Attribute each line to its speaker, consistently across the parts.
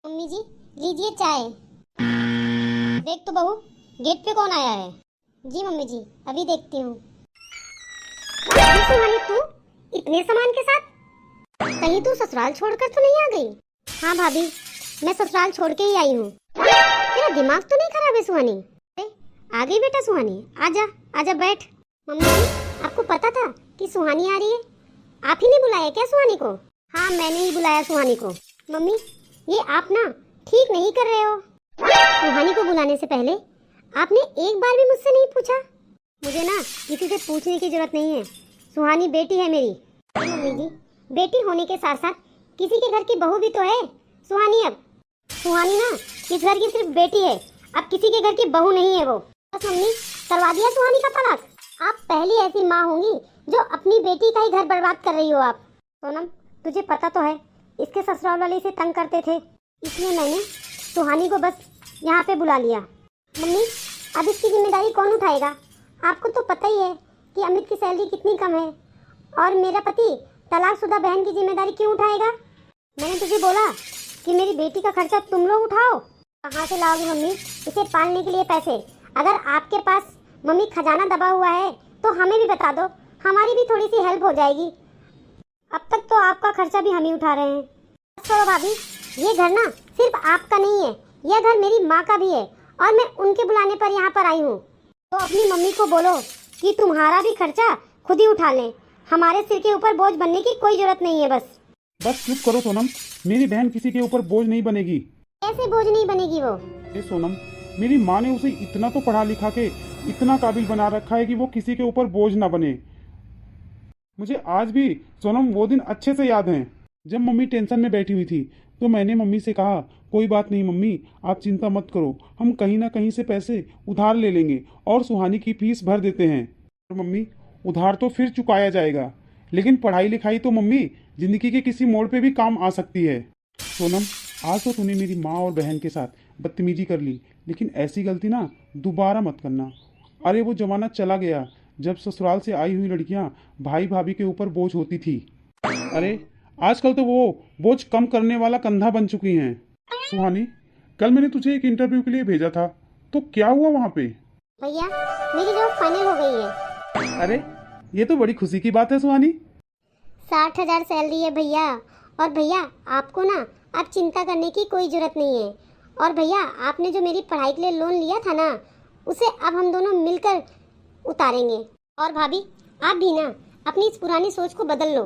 Speaker 1: Mummy जी, लीजिए चाय। देख तो बहू, गेट पे कौन आया है। जी मम्मी जी, अभी देखती हूँ। सुहानी, तू इतने सामान के साथ कहीं तू ससुराल छोड़कर तो नहीं आ गई। हाँ भाभी, मैं ससुराल छोड़ के ही आई हूँ। तेरा दिमाग तो नहीं खराब है सुहानी? आ गई बेटा सुहानी, आजा आजा बैठ। मम्मी जी, आपको पता था कि सुहानी आ रही है? आप ही ने बुलाया क्या सुहानी को? हाँ, मैंने ही बुलाया सुहानी को। मम्मी, ये आप ना ठीक नहीं कर रहे हो। सुहानी को बुलाने से पहले आपने एक बार भी मुझसे नहीं पूछा। मुझे ना किसी से पूछने की जरूरत नहीं है। सुहानी बेटी है मेरी। मम्मी जी, बेटी होने के साथ साथ किसी के घर की बहू भी तो है सुहानी। अब सुहानी ना इस घर की सिर्फ बेटी है, अब किसी के घर की बहू नहीं है वो। बस मम्मी, करवा दिया सुहानी का तलाक। आप पहली ऐसी माँ होंगी जो अपनी बेटी का ही घर बर्बाद कर रही हो आप। सोनम, तुझे पता तो है इसके ससुराल वाले इसे तंग करते थे, इसलिए मैंने सुहानी को बस यहाँ पे बुला लिया। मम्मी, अब इसकी जिम्मेदारी कौन उठाएगा? आपको तो पता ही है कि अमित की सैलरी कितनी कम है, और मेरा पति तलाकशुदा बहन की जिम्मेदारी क्यों उठाएगा? मैंने तुझे बोला कि मेरी बेटी का खर्चा तुम लोग उठाओ। कहाँ से लाओगी मम्मी इसे पालने के लिए पैसे? अगर आपके पास मम्मी खजाना दबा हुआ है तो हमें भी बता दो, हमारी भी थोड़ी सी हेल्प हो जाएगी। अब तक तो आपका खर्चा भी हम ही उठा रहे हैं। छोड़ो भाभी, ये घर ना सिर्फ आपका नहीं है, यह घर मेरी माँ का भी है, और मैं उनके बुलाने पर यहाँ पर आई हूँ। तो अपनी मम्मी को बोलो कि तुम्हारा भी खर्चा खुद ही उठा लें, हमारे सिर के ऊपर बोझ बनने की कोई जरूरत नहीं है। बस
Speaker 2: चुप करो सोनम, मेरी बहन किसी के ऊपर बोझ नहीं बनेगी।
Speaker 1: कैसे बोझ नहीं बनेगी वो?
Speaker 2: ये सोनम, मेरी माँ ने उसे इतना तो पढ़ा लिखा के इतना काबिल बना रखा है कि वो किसी के ऊपर बोझ ना बने। मुझे आज भी सोनम वो दिन अच्छे से याद हैं, जब मम्मी टेंशन में बैठी हुई थी तो मैंने मम्मी से कहा, कोई बात नहीं मम्मी, आप चिंता मत करो, हम कहीं ना कहीं से पैसे उधार ले लेंगे और सुहानी की फीस भर देते हैं। और मम्मी, उधार तो फिर चुकाया जाएगा, लेकिन पढ़ाई लिखाई तो मम्मी जिंदगी के किसी मोड़ पे भी काम आ सकती है। सोनम, आज तो तूने मेरी माँ और बहन के साथ बदतमीजी कर ली, लेकिन ऐसी गलती ना दोबारा मत करना। अरे वो जमाना चला गया जब ससुराल से आई हुई लड़कियां भाई भाभी के ऊपर बोझ होती थी। अरे आजकल तो वो बोझ कम करने वाला कंधा बन चुकी हैं। सुहानी, कल मैंने तुझे एक इंटरव्यू के लिए भेजा था, तो क्या हुआ वहाँ पे?
Speaker 1: भैया, मेरी जॉब फाइनल हो गई है।
Speaker 2: अरे ये तो बड़ी खुशी की बात है सुहानी।
Speaker 1: 60,000 सैलरी है भैया। और भैया, आपको ना अब चिंता करने की कोई जरूरत नहीं है। और भैया, आपने जो मेरी पढ़ाई के लिए लोन लिया था ना, उसे अब हम दोनों मिलकर उतारेंगे। और भाभी, आप भी ना अपनी इस पुरानी सोच को बदल लो।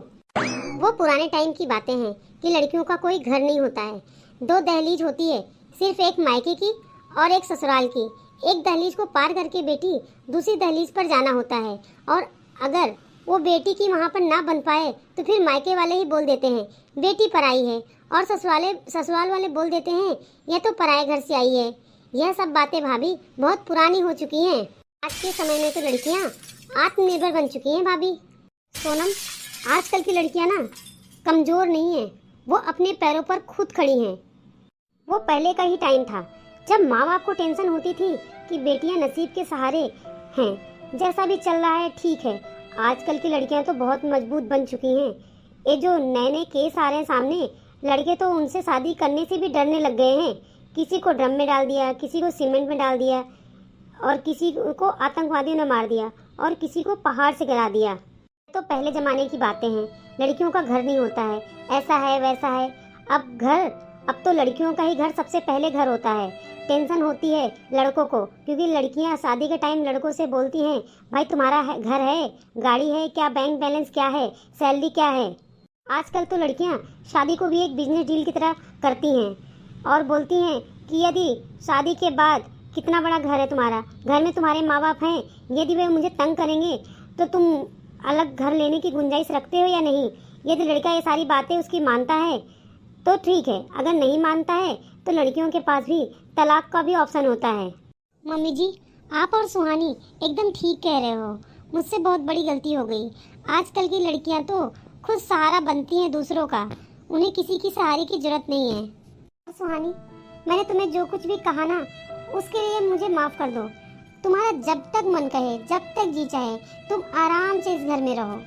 Speaker 1: वो पुराने टाइम की बातें हैं कि लड़कियों का कोई घर नहीं होता है, 2 दहलीज होती है, सिर्फ एक मायके की और एक ससुराल की। एक दहलीज को पार करके बेटी दूसरी दहलीज पर जाना होता है, और अगर वो बेटी की वहाँ पर ना बन पाए तो फिर मायके वाले ही बोल देते हैं बेटी पराई है, और ससुराल वाले बोल देते हैं यह तो पराए घर से आई है। यह सब बातें भाभी बहुत पुरानी हो चुकी हैं। आज के समय में तो लड़कियां आत्मनिर्भर बन चुकी हैं भाभी। सोनम, आजकल की लड़कियां ना कमजोर नहीं है, वो अपने पैरों पर खुद खड़ी हैं। वो पहले का ही टाइम था जब माँ बाप को टेंशन होती थी कि बेटियां नसीब के सहारे हैं, जैसा भी चल रहा है ठीक है। आजकल की लड़कियां तो बहुत मजबूत बन चुकी हैं। ये जो नए नए केस आ रहे हैं सामने, लड़के तो उनसे शादी करने से भी डरने लग गए हैं। किसी को ड्रम में डाल दिया, किसी को सीमेंट में डाल दिया, और किसी को आतंकवादियों ने मार दिया, और किसी को पहाड़ से गिरा दिया। तो पहले जमाने की बातें हैं, लड़कियों का घर नहीं होता है, ऐसा है वैसा है। अब तो लड़कियों का ही घर सबसे पहले घर होता है। टेंशन होती है लड़कों को, क्योंकि लड़कियां शादी के टाइम लड़कों से बोलती हैं, भाई तुम्हारा घर है, गाड़ी है क्या, बैंक बैलेंस क्या है, सैलरी क्या है। आजकल तो लड़कियां शादी को भी एक बिजनेस डील की तरह करती हैं, और बोलती हैं कि यदि शादी के बाद कितना बड़ा घर है तुम्हारा, घर में तुम्हारे माँ बाप हैं, यदि वे मुझे तंग करेंगे तो तुम अलग घर लेने की गुंजाइश रखते हो या नहीं। यदि लड़का ये सारी बातें उसकी मानता है तो ठीक है, अगर नहीं मानता है तो लड़कियों के पास भी तलाक का भी ऑप्शन होता है। मम्मी जी, आप और सुहानी एकदम ठीक कह रहे हो, मुझसे बहुत बड़ी गलती हो गई। आजकल की लड़कियां तो खुद सहारा बनती हैं दूसरों का, उन्हें किसी की सहारे की जरूरत नहीं है। सुहानी, मैंने तुम्हें जो कुछ भी कहा ना, उसके लिए मुझे माफ कर दो। तुम्हारा जब तक मन कहे, जब तक जी चाहे, तुम आराम से इस घर में रहो।